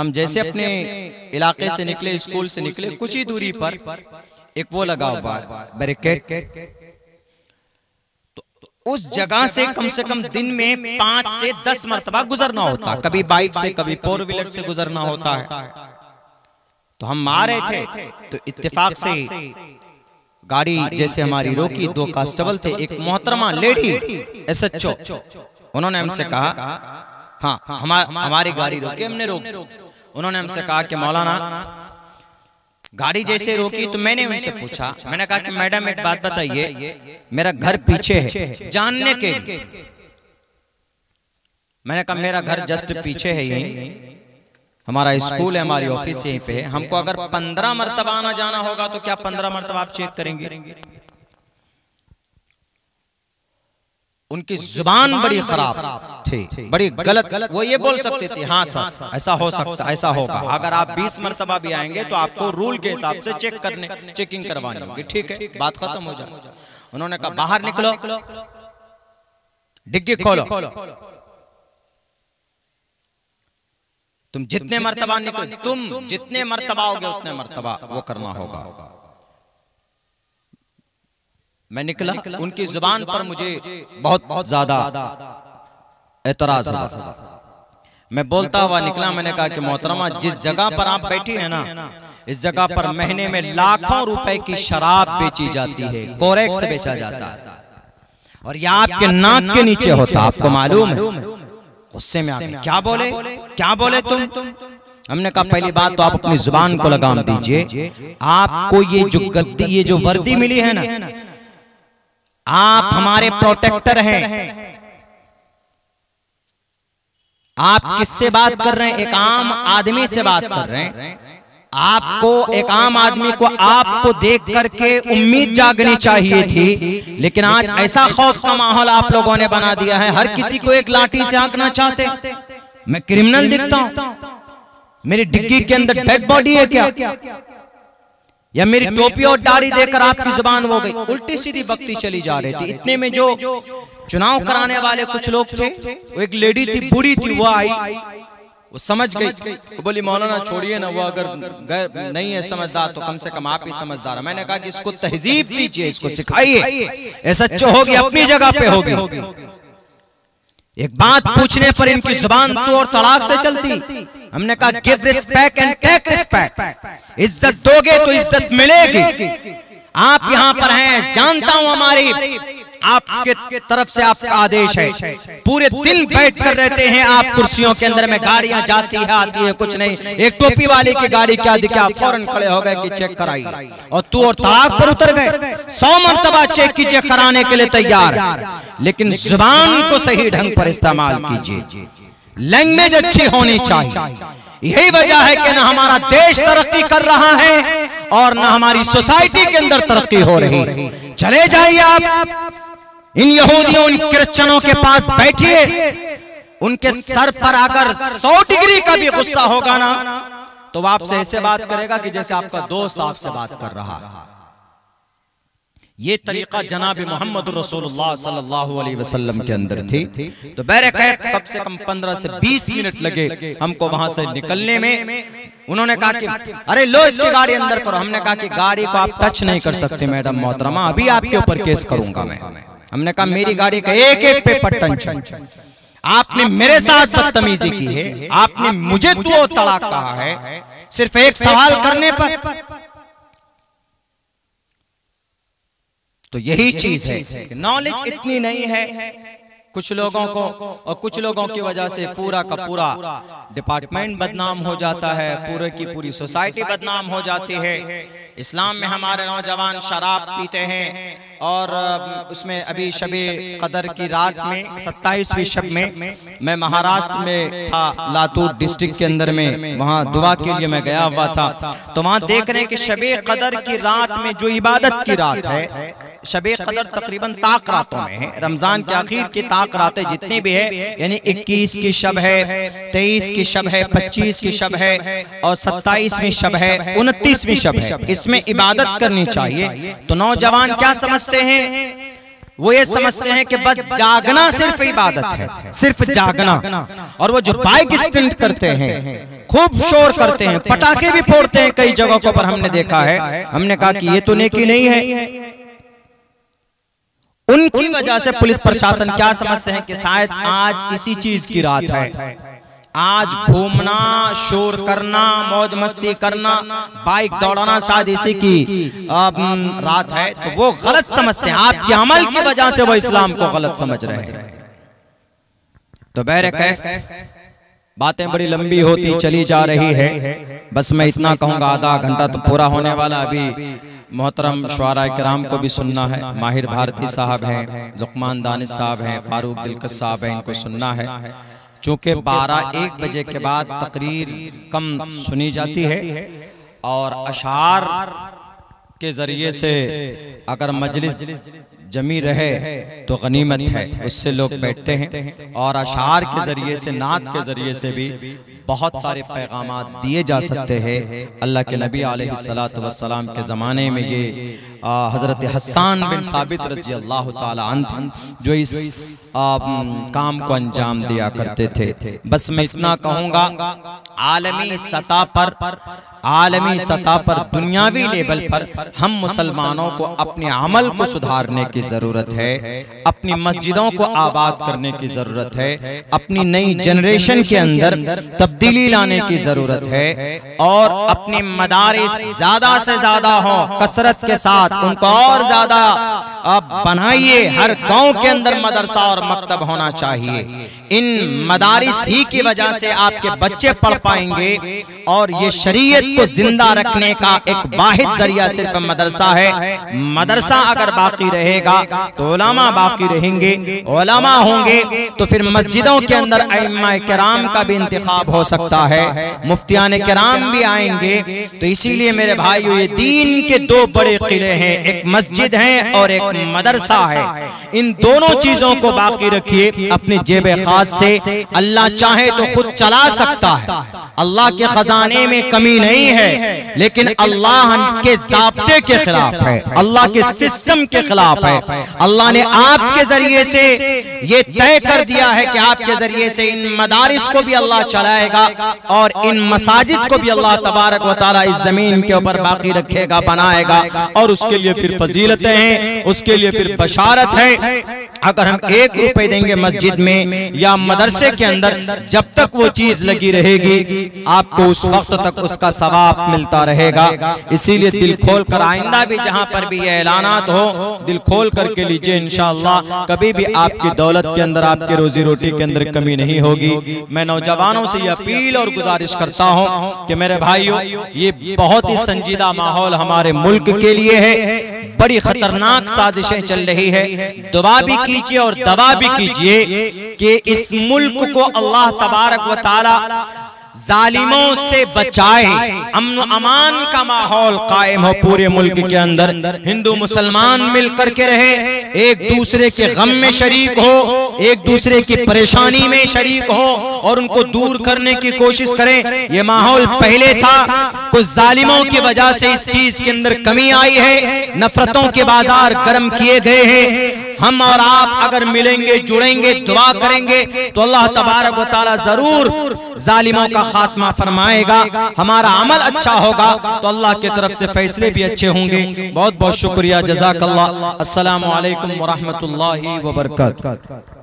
हम जैसे अपने इलाके से निकले, स्कूल से निकले, कुछ ही दूरी पर एक वो लगा हुआ बैरिकेड, तो उस जगह से कम दिन में 5 से 10 मरतबा गुजरना होता, कभी बाइक से कभी 4 व्हीलर से गुजरना होता है। तो हम आ रहे थे तो इत्तेफाक से गाड़ी जैसे हमारी रोकी, 2 कांस्टेबल थे, एक मोहतरमा लेडी SHO, उन्होंने हमसे कहा, हाँ हमारी गाड़ी रोकी, हमने रोक, उन्होंने हमसे कहा कि मौलाना गाड़ी जैसे रोकी तो मैंने उनसे पूछा, मैंने कहा कि मैडम एक बात बताइए, मेरा घर पीछे है, जानने के लिए। मैंने कहा मेरा घर जस्ट पीछे है, यहीं हमारा स्कूल है, हमारी ऑफिस यहीं पे है, हमको अगर 15 मरतबा आना जाना होगा तो क्या 15 मरतबा आप चेक करेंगे? उनकी जुबान बड़ी खराब थी, बड़ी गलत, वो ये बोल सकते थे हाँ सर ऐसा हो सकता, ऐसा होगा, अगर आप 20 मरतबा भी आएंगे तो आपको रूल के हिसाब से चेकिंग करवानी होगी, ठीक है, बात खत्म हो जाए। उन्होंने कहा बाहर निकलो, डिग्गी खोलो, तुम जितने मरतबा निकलो, तुम जितने मरतबा आओगे उतने मरतबा वो करना होगा। मैं निकला, उनकी जुबान पर मुझे बहुत ज्यादा एतराज हुआ। मैं बोलता हुआ निकला, मैंने कहा कि मोहतरमा जिस जगह पर आप बैठी है ना, इस जगह पर महीने में लाखों रुपए की शराब बेची जाती है, कोरेक्स बेचा जाता है, और ये आपके नाक के नीचे होता, आपको मालूम है? गुस्से में आके क्या बोले तुम? हमने कहा पहली बात तो आप अपनी जुबान को लगाम दीजिए, आपको ये जो गद्दी, ये जो वर्दी मिली है ना, आप हमारे प्रोटेक्टर हैं। आप किससे बात कर रहे हैं? एक आम आदमी से बात कर रहे हैं। आपको, एक आम आदमी को आपको देख करके उम्मीद जागनी चाहिए थी, लेकिन आज ऐसा खौफ का माहौल आप लोगों ने बना दिया है, हर किसी को एक लाठी से आंकना चाहते। मैं क्रिमिनल दिखता हूं? मेरी डिग्गी के अंदर डेड बॉडी है क्या? या मेरी टोपी और दाढ़ी देखकर आपकी जुबान हो गई? उल्टी सीधी बकती चली जा रही थी। इतने में जो चुनाव कराने वाले कुछ लोग थे, वो एक लेडी थी, बूढ़ी थी, वो आई, वो समझ गई, वो बोली मौलाना छोड़िए ना, वो अगर नहीं है समझदार तो कम से कम आप ही समझदार है। मैंने कहा कि इसको तहजीब दीजिए, इसको सिखाइए, SHO होगी अपनी जगह पे होगी। एक बात पूछने पर इनकी जुबान तो और तड़ाक से चलती। हमने कहा give respect and take respect, इज्जत दोगे तो इज्जत मिलेगी। आप यहाँ पर हैं, जानता हूं हमारी आपके तरफ से आपका आदेश है, पूरे दिन बैठ कर रहते हैं आप कुर्सियों के अंदर में, गाड़ियां जाती है आती है, कुछ नहीं, एक टोपी वाले की गाड़ी क्या दिखे, आप फौरन खड़े हो गए कि चेक कराइए, और तू और तड़ाक पर उतर गए। 100 मरतबा चेक कीजिए, कराने के लिए तैयार है, लेकिन जुबान को सही ढंग पर इस्तेमाल कीजिए, लैंग्वेज अच्छी होनी चाहिए। यही वजह है कि ना हमारा देश तरक्की कर रहा है और ना हमारी सोसाइटी के अंदर तरक्की हो रही। चले जाइए आप इन यहूदियों, इन क्रिश्चियनों के पास बैठिए, उनके सर पर अगर 100 डिग्री का भी गुस्सा होगा ना, तो वो आपसे ऐसे बात करेगा कि जैसे आपका दोस्त आपसे बात कर रहा है। ये तरीका जनाब मोहम्मद रसूलुल्लाह सल्लल्लाहु अलैहि वसल्लम के अंदर थी। तो बहरकैफ कम से कम 15 से 20 मिनट लगे हमको वहां से निकलने में। उन्होंने कहा कि अरे लो इसकी गाड़ी अंदर करो। हमने कहा कि गाड़ी को आप टच नहीं कर सकते मैडम मोहतरमा, अभी आपके ऊपर केस करूंगा मैं। हमने कहा मेरी गाड़ी का एक एक पेपर टेंशन, आपने मेरे साथ बदतमीजी की है, आपने मुझे तो तड़ाक कहा है सिर्फ एक सवाल करने पर। तो यही चीज है, नॉलेज इतनी नहीं है कुछ लोगों को, और कुछ लोगों की वजह से पूरा का पूरा डिपार्टमेंट बदनाम हो जाता है, पूरे की पूरी सोसाइटी बदनाम हो जाती है। इस्लाम में हमारे नौजवान शराब पीते हैं, और उसमें अभी शबे कदर की रात में 27वीं शब में मैं महाराष्ट्र में था, लातूर डिस्ट्रिक्ट के अंदर में, वहाँ दुआ के लिए मैं गया हुआ था। तो वहाँ देख रहे हैं कि शबे कदर की रात में जो इबादत की रात है, शबे कदर तकरीबन ताक रातों में है, रमजान के आखिर की ताक रातें जितनी भी है, यानी 21 की शब है, 23 की शब है, 25 की शब है, और 27वीं शब है, 29वीं शब है, इसमें इबादत करनी चाहिए। तो नौजवान क्या समझते हैं, वो ये समझते हैं कि बस जागना सिर्फ इबादत है, सिर्फ जागना। और वो जो बाइक स्टंट करते हैं, खूब शोर करते हैं, पटाखे भी फोड़ते हैं कई जगहों पर हमने देखा है। हमने कहा कि ये तो नेकी नहीं है। उनकी वजह से पुलिस प्रशासन क्या समझते हैं कि शायद आज इसी चीज की रात है, आज घूमना, शोर करना, मौज मस्ती करना, बाइक दौड़ाना शायद इसी की रात है। तो वो गलत समझते हैं, आपके अमल की वजह से वो इस्लाम को गलत समझ रहे हैं। तो बहरकैफ बातें बड़ी लंबी होती चली जा रही है, बस मैं इतना कहूंगा, आधा घंटा तो पूरा होने वाला। अभी मोहतरम शुआरा किराम को भी सुनना है, माहिर भारती साहब हैं, लुकमान दानिश साहब हैं, फारूक दिलकश साहब हैं, इनको सुनना है। चूंकि 12-1 बजे के बाद तकरीर कम सुनी जाती है और अशार के जरिए से अगर मजलिस जमी रहे तो गनीमत है, उससे लोग बैठते हैं। और अशार के जरिए से, नात के जरिए से भी बहुत सारे पैगामात दिए जा सकते हैं। अल्लाह के नबी अलैहिस्सलातु वस्सलाम के ज़माने में ये हज़रत हस्सान बिन साबित रज़ी अल्लाह ताला अन्हु जो इस काम को अंजाम दिया करते थे। बस मैं इतना कहूँगा, आलमी सतह पर, दुनियावी लेवल पर हम मुसलमानों को अपने अमल को सुधारने की जरूरत है, अपनी मस्जिदों को आबाद करने की जरूरत है, अपनी नई जनरेशन के अंदर तब्दीली लाने की जरूरत है और अपने मदारिस ज्यादा से ज्यादा हो, कसरत के साथ उनको और ज्यादा बनाइए। हर गांव के अंदर मदरसा और मकतब होना चाहिए। इन मदारिस ही की वजह से आपके बच्चे पढ़ पाएंगे और ये शरीयत को जिंदा रखने का एक वाहिद जरिया सिर्फ मदरसा है। मदरसा अगर बाकी रहेगा तो उलमा बाकी रहेंगे, उलमा होंगे तो फिर मस्जिदों के अंदर अइम्मा किराम का भी इंतखाब हो सकता है, मुफ्तियान किराम भी आएंगे। तो इसीलिए मेरे भाइयों, ये दीन के दो बड़े किले हैं, एक मस्जिद है और एक मदरसा है। इन दोनों चीजों को बाकी रखिए अपनी जेब खास से। अल्लाह चाहे तो खुद चला सकता है, अल्लाह के खजाने में कमी नहीं है, लेकिन अल्लाह के ज़ाब्ते के खिलाफ है, अल्लाह के सिस्टम के खिलाफ है। अल्लाह ने आपके जरिए से ये तय कर दिया है कि आपके जरिए से इन मदारिस को भी अल्लाह चलाएगा और इन मसाजिद को भी अल्लाह तबारक व तआला इस जमीन के ऊपर बाकी रखेगा, बनाएगा। और उसके लिए फिर फजीलतें हैं, उसके लिए फिर बशारत है। अगर हम 1 रुपए देंगे मस्जिद में या मदरसे के अंदर, जब तक वो चीज लगी रहेगी आपको उस वक्त तक उसका सवाब मिलता रहेगा। इसीलिए दिल खोल कर आइंदा भी जहां पर भी ये ऐलानात हो, दिल खोल करके लीजिए, इंशाअल्लाह कभी भी आपकी दौलत के अंदर, आपके रोजी रोटी के अंदर कमी नहीं होगी। मैं नौजवानों से ये अपील और गुजारिश करता हूँ कि मेरे भाइयों, ये बहुत ही संजीदा माहौल हमारे मुल्क के लिए है, बड़ी खतरनाक साजिशें चल रही है। दुआ भी कीजिए और दवा भी कीजिए कि इस मुल्क को अल्लाह तबारक व तआला जालिमों से बचाए, अमन अमान का माहौल कायम हो पूरे मुल्क के अंदर। हिंदू मुसलमान मिलकर के रहे, एक दूसरे के गम में शरीक हो, एक दूसरे की परेशानी में शरीक हो और उनको दूर करने की कोशिश करें। ये माहौल पहले था, कुछ जालिमों की वजह से इस चीज के अंदर कमी आई है, नफरतों के बाजार गर्म किए गए हैं। हम और आप अगर मिलेंगे, जुड़ेंगे, दुआ करेंगे तो अल्लाह तबारक व तआला जरूर जालिमों का खात्मा फरमाएगा। हमारा अमल अच्छा होगा तो अल्लाह की तरफ से फैसले भी अच्छे होंगे। बहुत बहुत शुक्रिया, जज़ाकल्लाह। अस्सलामु अलैकुम व रहमतुल्लाहि व बरकातहू।